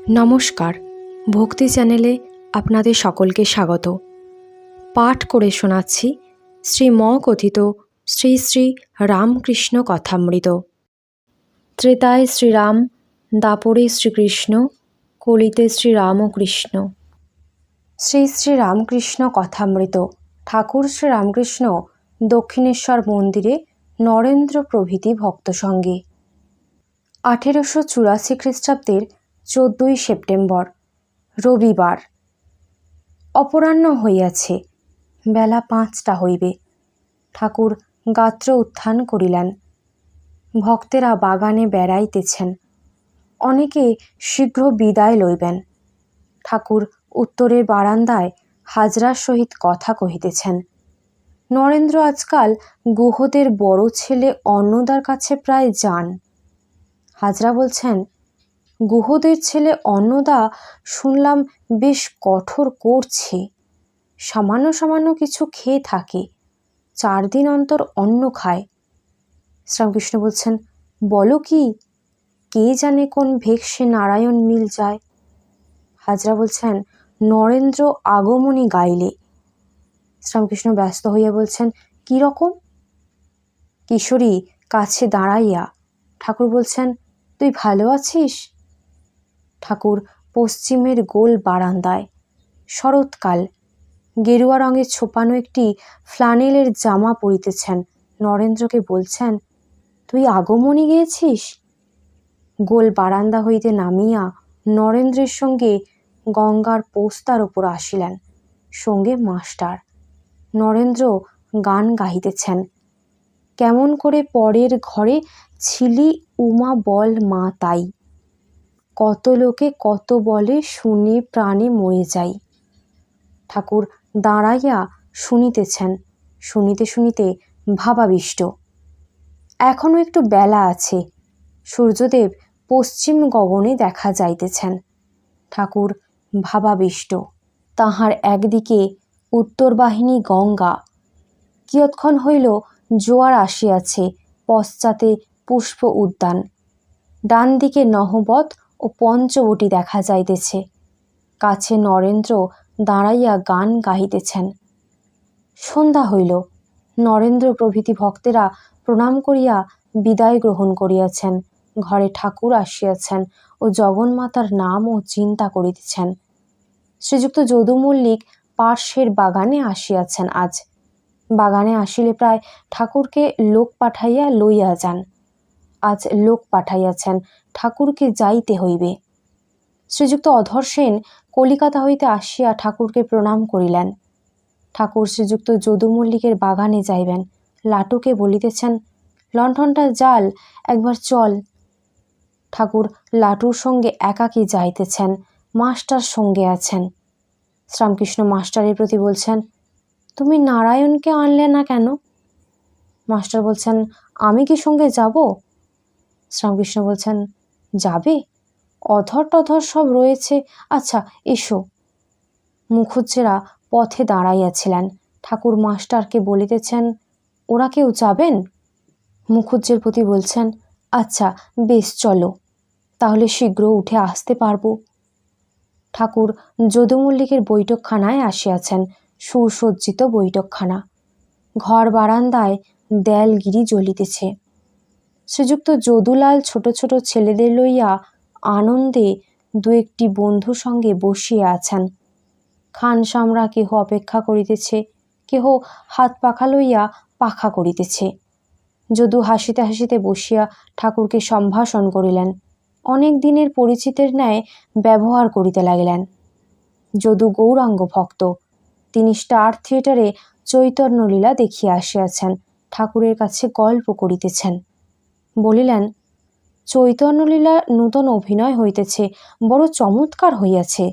নমস্কার, ভক্তি চ্যানেলে আপনাদের সকলকে স্বাগত। পাঠ করে শোনাচ্ছি শ্রীমকথিত শ্রী শ্রী রামকৃষ্ণ কথামৃত। ত্রেতায় শ্রীরাম, দাপরে শ্রীকৃষ্ণ, কলিতে শ্রীরামকৃষ্ণ। শ্রী শ্রী রামকৃষ্ণ কথামৃত। ঠাকুর শ্রী রামকৃষ্ণ দক্ষিণেশ্বর মন্দিরে নরেন্দ্র প্রভৃতি ভক্ত সঙ্গে 1884 খ্রিস্টাব্দের 14 সেপ্টেম্বর রবিবার। অপরাহ্ন হইয়াছে, বেলা 5টা হইবে। ঠাকুর গাত্র উত্থান করিলেন। ভক্তেরা বাগানে বেড়াইতেছেন, অনেকে শীঘ্র বিদায় লইবেন। ঠাকুর উত্তরের বারান্দায় হাজরার সহিত কথা কহিতেছেন। নরেন্দ্র আজকাল গুহদের বড় ছেলে অন্নদার কাছে প্রায় যান। হাজরা বলছেন, গুহদের ছেলে অন্নদা শুনলাম বেশ কঠোর করছে, সামান্য সামান্য কিছু খেয়ে থাকে, 4 দিন অন্তর অন্ন খায়। শ্রীরামকৃষ্ণ বলছেন, বলো কি, কে জানে কোন ভেকসে নারায়ণ মিল যায়। হাজরা বলছেন, নরেন্দ্র আগমনী গাইলে। শ্রীরামকৃষ্ণ ব্যস্ত হইয়া বলছেন, কি রকম? কিশোরী কাছে দাঁড়াইয়া ঠাকুর বলছেন, তুই ভালো আছিস? ঠাকুর পশ্চিমের গোল বারান্দায়। শরৎকাল, গেরুয়া রঙের ছোপানো একটি ফ্লানেলের জামা পরিতেছেন। নরেন্দ্রকে বলছেন, তুই আগমনী গেয়েছিস? গোল বারান্দা হইতে নামিয়া নরেন্দ্রের সঙ্গে গঙ্গার পোস্তার উপর আসিলেন, সঙ্গে মাস্টার। নরেন্দ্র গান গাহিতেছেন, কেমন করে পরের ঘরে ছিলি উমা বল মা তাই, কত লোকে কত বলে শুনে প্রাণে মরে যাই। ঠাকুর দাঁড়াইয়া শুনিতেছেন, শুনিতে শুনিতে ভাবাবিষ্ট। এখনো একটু বেলা আছে, সূর্যদেব পশ্চিম গগনে দেখা যাইতেছেন। ঠাকুর ভাবাবিষ্ট। তাহার একদিকে উত্তর বাহিনী গঙ্গা, কিয়ৎক্ষণ হইল জোয়ার আসিয়াছে, পশ্চাতে পুষ্প উদ্যান, ডান দিকে নহবত ও পঞ্চবটী দেখা যাইতেছে। কাছে নরেন্দ্র দাঁড়াইয়া গান গাহিতেছেন। সন্ধ্যা হইল। নরেন্দ্র প্রভৃতি ভক্তেরা প্রণাম করিয়া বিদায় গ্রহণ করিয়াছেন। ঘরে ঠাকুর আসিয়াছেন ও জগন্মাতার নাম ও চিন্তা করিতেছেন। শ্রীযুক্ত যদু মল্লিক পার্শ্বের বাগানে আসিয়াছেন। আজ বাগানে আসিলে প্রায় ঠাকুরকে লোক পাঠাইয়া লইয়া যান। আজ লোক পাঠাইয়াছেন, ঠাকুরকে যাইতে হইবে। শ্রীযুক্ত অধর সেন কলিকাতা হইতে আসিয়া ঠাকুরকে প্রণাম করিলেন। ঠাকুর শ্রীযুক্ত যদু মল্লিকের বাগানে যাইবেন। লাটুকে বলিতেছেন, লণ্ঠনটা জাল, একবার চল। ঠাকুর লাটুর সঙ্গে একাকী যাইতেছেন, মাস্টার সঙ্গে আছেন। শ্রীরামকৃষ্ণ মাস্টারের প্রতি বলছেন, তুমি নারায়ণকে আনলে না কেন? মাস্টার বলছেন, আমি কি সঙ্গে যাব? শ্রীরামকৃষ্ণ বলছেন, যাবে? অধর টধর সব রয়েছে, আচ্ছা এসো। মুখুজ্জেরা পথে দাঁড়াইয়াছিলেন। ঠাকুর মাস্টারকে বলিতেছেন, ওরা কেউ যাবেন? মুখুজ্জের প্রতি বলছেন, আচ্ছা বেশ চলো, তাহলে শীঘ্র উঠে আসতে পারবো। ঠাকুর যদু মল্লিকের বৈঠকখানায় আসিয়াছেন, সুসজ্জিত বৈঠকখানা। ঘর বারান্দায় দেয়ালগিরি জ্বলিতেছে। শ্রীযুক্ত যদুলাল ছোট ছোট ছেলেদের লইয়া আনন্দে 2-1টি বন্ধু সঙ্গে বসিয়া আছেন। খানসামরা কেহ অপেক্ষা করিতেছে, কেহ হাত পাখা লইয়া পাখা করিতেছে। যদু হাসিতে হাসিতে বসিয়া ঠাকুরকে সম্ভাষণ করিলেন। অনেক দিনের পরিচিতের ন্যায় ব্যবহার করিতে লাগিলেন। যদু গৌরাঙ্গ ভক্ত। তিনি স্টার থিয়েটারে চৈতন্যলীলা দেখিয়া আসিয়াছেন, ঠাকুরের কাছে গল্প করিতেছেন। বলিলেন, চৈতন্যলীলা নূতন অভিনয় হইতেছে, বড় চমৎকার হইয়াছে।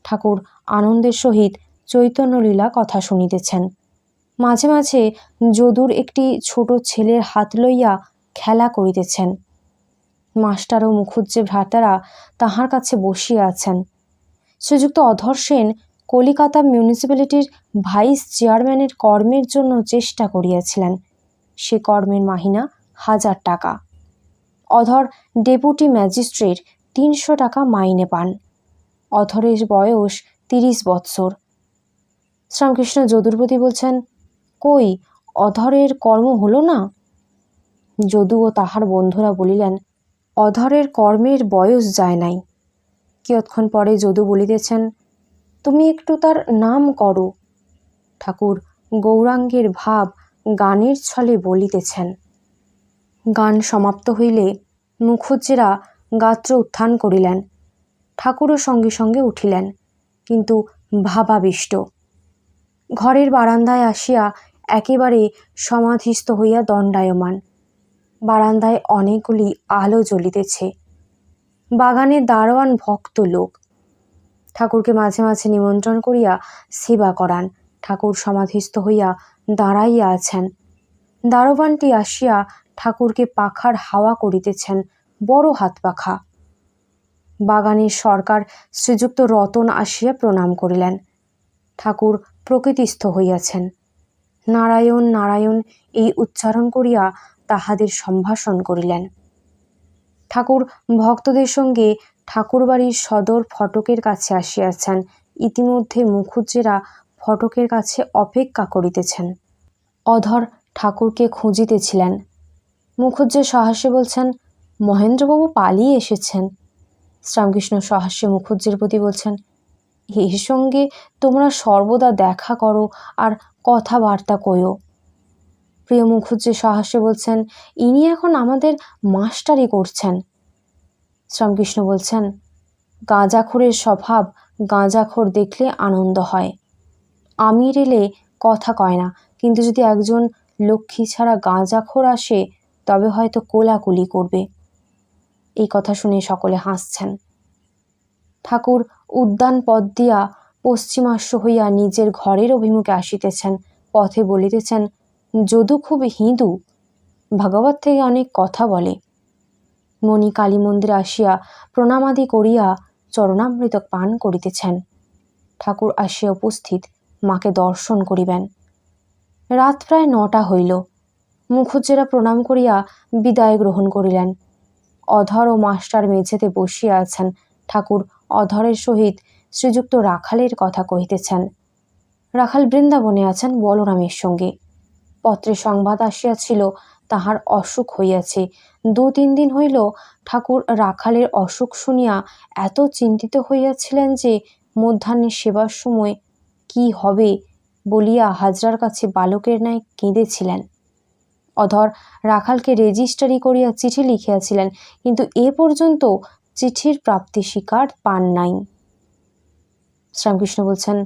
ঠাকুর আনন্দের সহিত চৈতন্যলীলা কথা শুনিতেছেন। মাঝে মাঝে যদুর একটি ছোট ছেলের হাত লইয়া খেলা করিতেছেন। মাস্টার ও মুখুজ্জে ভ্রাতারা তাহার কাছে বসিয়া আছেন। শ্রীযুক্ত অধর সেন কলিকাতা মিউনিসিপ্যালিটির ভাইস চেয়ারম্যানের কর্মের জন্য চেষ্টা করিয়াছিলেন। সে কর্মের মাহিনা 1000 টাকা। অধর ডেপুটি ম্যাজিস্ট্রেট 300 টাকা মাইনে পান। অধরের বয়স 30 বৎসর। শ্রীরামকৃষ্ণ যদুর প্রতি বলছেন, কই অধরের কর্ম হলো না? যদু ও তাহার বন্ধুরা বলিলেন, অধরের কর্মের বয়স যায় নাই। কিয়ৎক্ষণ পরে যদু বলিতেছেন, তুমি একটু তার নাম করো। ঠাকুর গৌরাঙ্গের ভাব গানের ছলে বলিতেছেন। গান সমাপ্ত হইলে মুখুজ্জেরা গাত্র উত্থান করিলেন। ঠাকুরও সঙ্গে সঙ্গে উঠিলেন, কিন্তু ভাবাবিষ্ট। ঘরের বারান্দায় আসিয়া একেবারে সমাধিস্থ হইয়া দণ্ডায়মান। বারান্দায় অনেকগুলি আলো জ্বলিতেছে। বাগানে দারোয়ান ভক্ত লোক। ঠাকুরকে মাঝে মাঝে নিমন্ত্রণ করিয়া সেবা করান। ঠাকুর সমাধিস্থ হইয়া দাঁড়াইয়া আছেন। দারোয়ানটি আসিয়া ঠাকুরকে পাখার হাওয়া করিতেছেন, বড় হাত পাখা। বাগানের সরকার শ্রীযুক্ত রতন আসিয়া প্রণাম করিলেন। ঠাকুর প্রকৃতিস্থ হইয়াছেন। নারায়ণ নারায়ণ এই উচ্চারণ করিয়া তাহাদের সম্ভাষণ করিলেন। ঠাকুর ভক্তদের সঙ্গে ঠাকুরবাড়ির সদর ফটকের কাছে আসিয়াছেন। ইতিমধ্যে মুখুজ্জেরা ফটকের কাছে অপেক্ষা করিতেছেন। অধর ঠাকুরকে খুঁজিতেছিলেন। মুখুজ্জে সহাস্যে বলছেন, মহেন্দ্রবাবু পালিয়ে এসেছেন। শ্রীরামকৃষ্ণ সহাস্যে মুখুজ্জের প্রতি বলছেন, এর সঙ্গে তোমরা সর্বদা দেখা করো আর কথাবার্তা কইও। প্রিয় মুখুজ্জে সহাস্যে বলছেন, ইনি এখন আমাদের মাস্টারি করছেন। শ্রীরামকৃষ্ণ বলছেন, গাঁজাখোরের স্বভাব, গাঁজাখোর দেখলে আনন্দ হয়। আমির এলে কথা কয় না, কিন্তু যদি একজন লক্ষ্মী ছাড়া গাঁজাখোর আসে তবে হয়তো কোলাকুলি করবে। এই কথা শুনে সকলে হাসছেন। ঠাকুর উদ্যান পথ দিয়া পশ্চিমাস্য হইয়া নিজের ঘরের অভিমুখে আসিতেছেন। পথে বলিতেছেন, যদু খুব হিঁদু, ভাগবত থেকে অনেক কথা বলে। মণি কালী মন্দিরে আসিয়া প্রণামাদি করিয়া চরণামৃত পান করিতেছেন। ঠাকুর আসিয়া উপস্থিত, মাকে দর্শন করিবেন। রাত প্রায় 9টা হইল। মুখুজ্জেরা প্রণাম করিয়া বিদায় গ্রহণ করিলেন। অধর ও মাস্টার মেঝেতে বসিয়া আছেন। ঠাকুর অধরের সহিত শ্রীযুক্ত রাখালের কথা কহিতেছেন। রাখাল বৃন্দাবনে আছেন বলরামের সঙ্গে। পত্রে সংবাদ আসিয়াছিল তাহার অসুখ হইয়াছে। 2-3 দিন হইল ঠাকুর রাখালের অসুখ শুনিয়া এত চিন্তিত হইয়াছিলেন যে মধ্যাহ্নে সেবার সময় কি হবে বলিয়া হাজরার কাছে বালকের ন্যায় কেঁদেছিলেন। অধর রাখালকে রেজিস্টারি করিয়া চিঠি লিখিয়াছিলেন, কিন্তু এ পর্যন্ত চিঠির প্রাপ্তি স্বীকার পান নাই। শ্রীরামকৃষ্ণ বলছেন,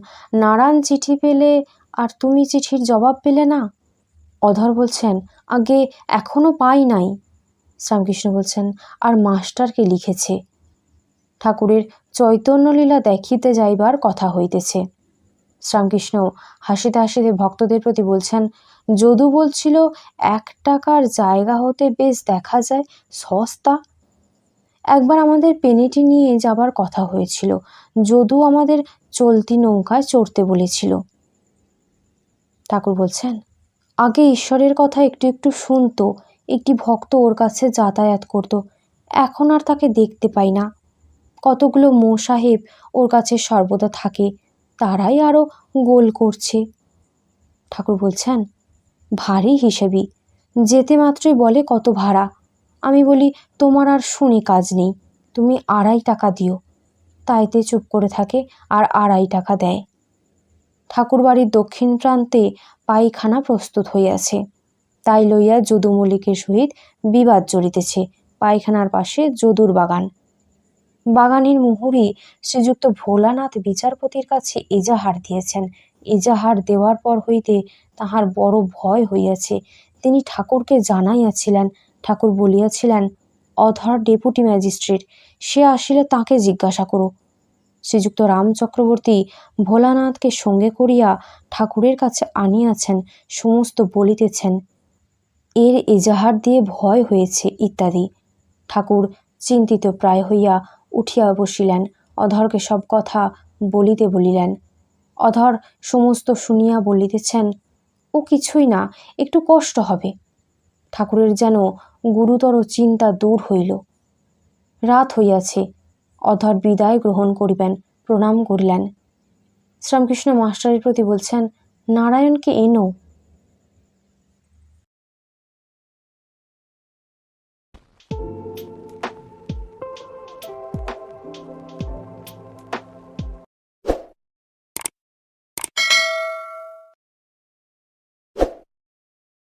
নারায়ণ চিঠি পেলে আর তুমি চিঠির জবাব পেলে না? অধর বলছেন, আগে এখনো পাই নাই। শ্রীরামকৃষ্ণ বলছেন, আর মাস্টারকে লিখেছে। ঠাকুরের চৈতন্যলীলা দেখিতে যাইবার কথা হইতেছে। শ্রীরামকৃষ্ণ হাসিতে হাসিতে ভক্তদের প্রতি বলছেন, যদু বলছিল 1 টাকার জায়গা হতে বেশ দেখা যায় সস্তা। একবার আমাদের পেনেটি নিয়ে যাবার কথা হয়েছিল। যদু আমাদের চলতি নৌকায় চড়তে বলেছিল। ঠাকুর বলছেন, আগে ঈশ্বরের কথা একটু একটু শুনতো, একটি ভক্ত ওর কাছে যাতায়াত করত। এখন আর তাকে দেখতে পাই না। কতগুলো মো সাহেব ওর কাছে সর্বদা থাকে, তারাই আরও গোল করছে। ঠাকুর বলছেন, ভারী হিসেবি, যেতে মাত্রই বলে কত ভাড়া। আমি বলি, তোমার আর শুনে কাজ নেই, তুমি 2.5 টাকা দিও। তাইতে চুপ করে থাকে আর 2.5 টাকা দেয়। ঠাকুরবাড়ির দক্ষিণ প্রান্তে পায়খানা প্রস্তুত হইয়াছে, তাই লইয়া যদু মল্লিকের সহিত বিবাদ চলিতেছে। পায়খানার পাশে যদুর বাগান। বাগানের মুহুরী শ্রীযুক্ত ভোলানাথ বিচারপতির কাছে এজাহার দিয়েছেন। এজাহার দেওয়ার পর হইতে তাহার বড় ভয় হইয়াছে। তিনি ঠাকুরকে জানাইয়াছিলেন। ঠাকুর বলিয়াছিলেন, অধর ডেপুটি ম্যাজিস্ট্রেট, সে আসিলে তাকে জিজ্ঞাসা করো। শ্রীযুক্ত রাম চক্রবর্তী ভোলানাথকে সঙ্গে করিয়া ঠাকুরের কাছে আনিয়াছেন, সমস্ত বলিতেছেন। এর এজাহার দিয়ে ভয় হয়েছে ইত্যাদি। ঠাকুর চিন্তিত প্রায় হইয়া উঠিয়া বসিলেন। অধরকে সব কথা বলিতে বলিলেন। অধর সমস্ত শুনিয়া বলিতেছেন, ও কিছুই না, একটু কষ্ট হবে। ঠাকুরের যেন গুরুতর চিন্তা দূর হইল। রাত হইয়াছে। অধর বিদায় গ্রহণ করিবেন, প্রণাম করিলেন। শ্রীরামকৃষ্ণ মাস্টারের প্রতি বলছেন, নারায়ণকে এনো,